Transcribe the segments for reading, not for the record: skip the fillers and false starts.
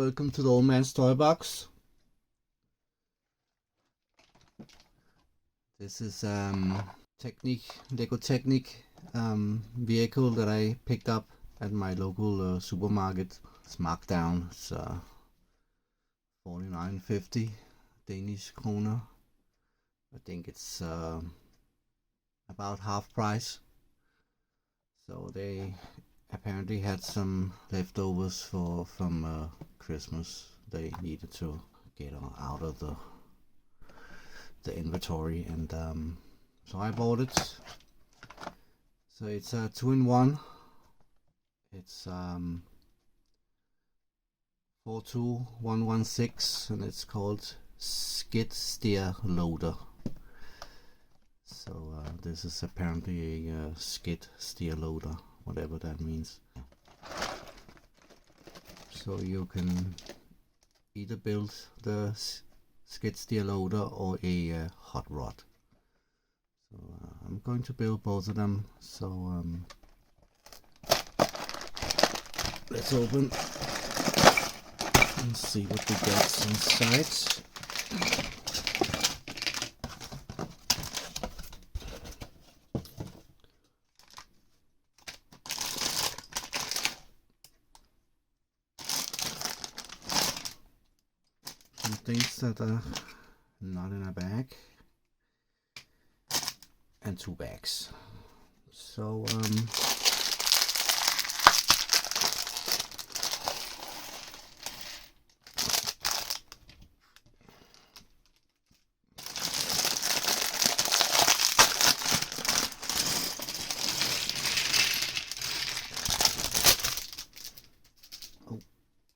welcome to the Old Man's Toy Box. This is Technic, Lego Technic vehicle that I picked up at my local supermarket. It's marked down. It's 49.50 Danish kroner. I think it's about half price. So they apparently had some leftovers from Christmas. They needed to get out of the inventory, and so I bought it. So it's a 2-in-1. It's 42116, and it's called skid steer loader. So this is apparently a skid steer loader, whatever that means. So you can either build the skid steer loader or a hot rod. So I'm going to build both of them. So let's open and see what we get inside. Some things that are not in a bag, and 2 bags. So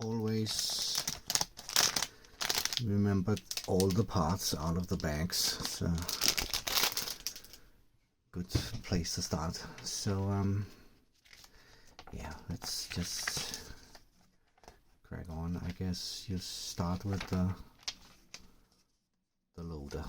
always remember all the parts out of the bags. It's a good place to start. So yeah, let's just crack on. I guess you start with the loader.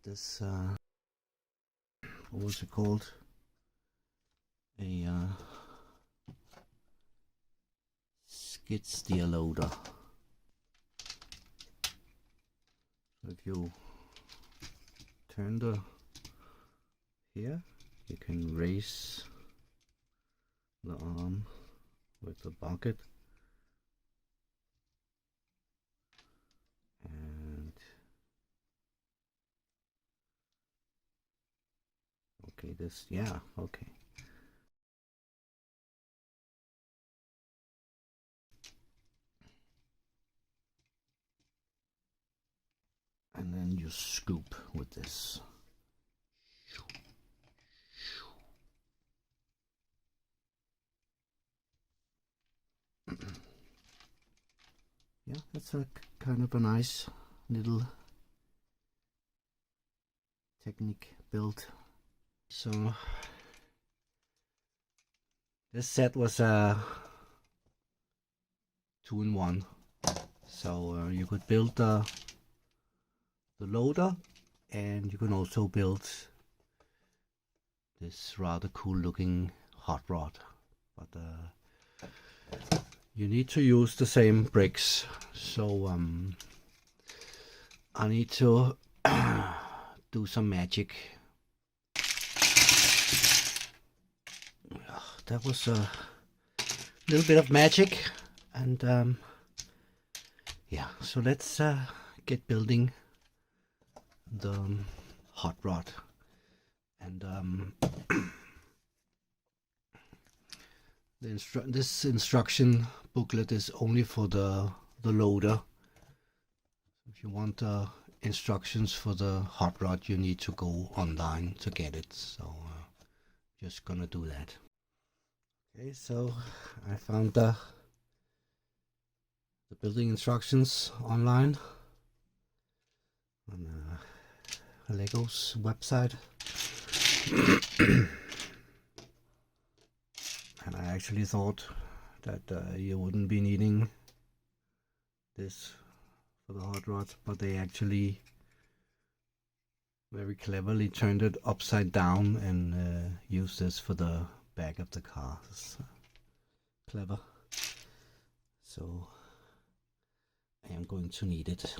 this what was it called? A skid steer loader. So if you turn the here, you can raise the arm with the bucket, and okay, this, yeah, okay. And then you scoop with this. Yeah, that's a kind of a nice little Technic build. So this set was a 2-in-1. So you could build the loader, and you can also build this rather cool looking hot rod, but you need to use the same bricks. So I need to do some magic. That was a little bit of magic, and yeah, so let's get building the hot rod. And this instruction booklet is only for the loader. If you want instructions for the hot rod, you need to go online to get it. So just gonna do that. Okay, so I found the building instructions online on Lego's website. And I actually thought that you wouldn't be needing this for the hot rod, but they actually very cleverly turned it upside down and used this for the back of the car. It's clever. So I am going to need it.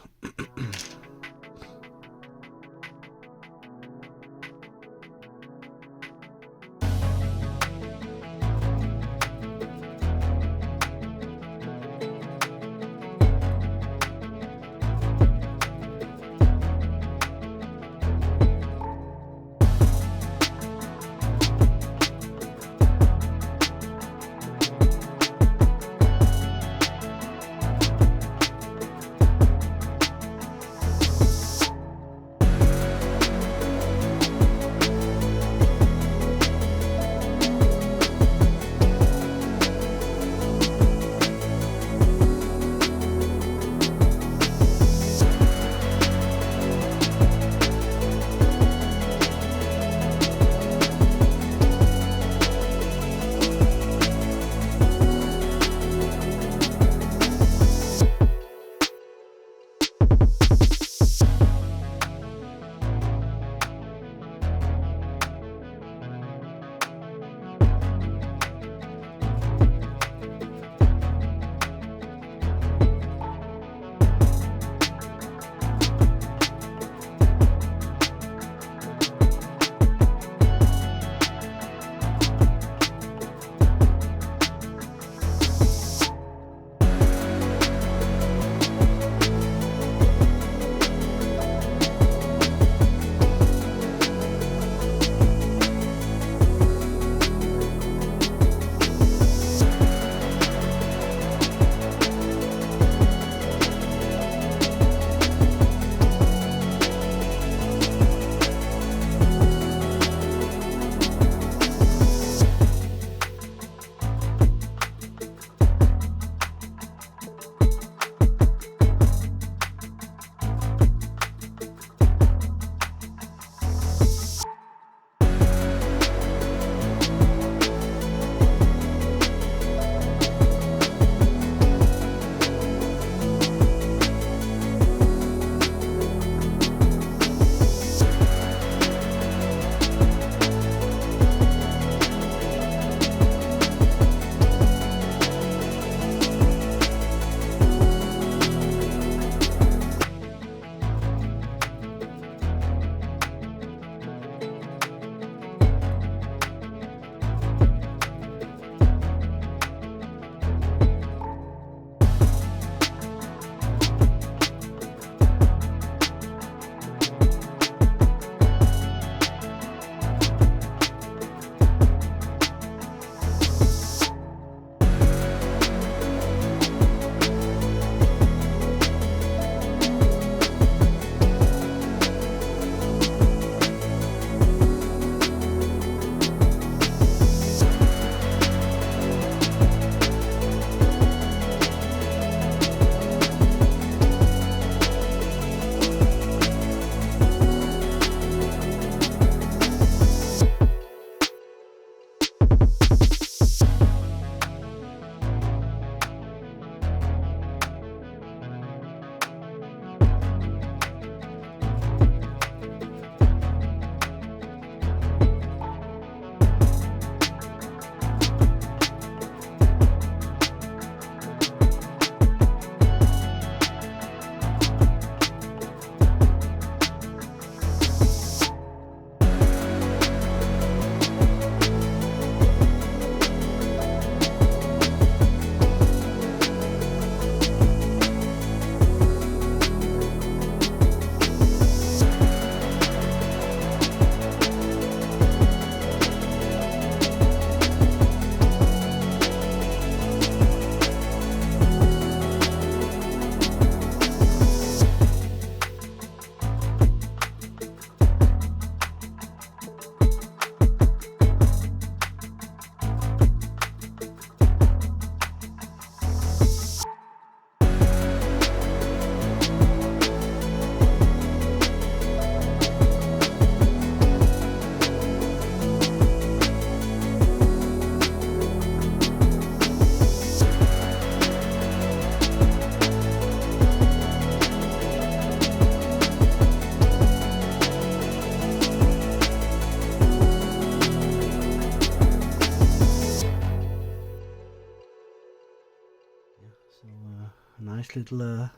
this little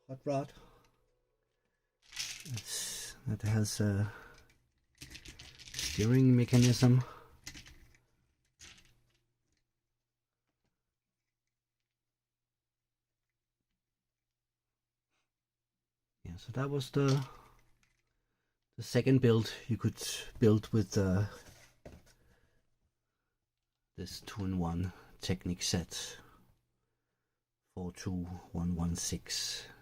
hot rod. That has a steering mechanism. Yeah, so that was the second build you could build with this 2-in-1 Technic set 42116.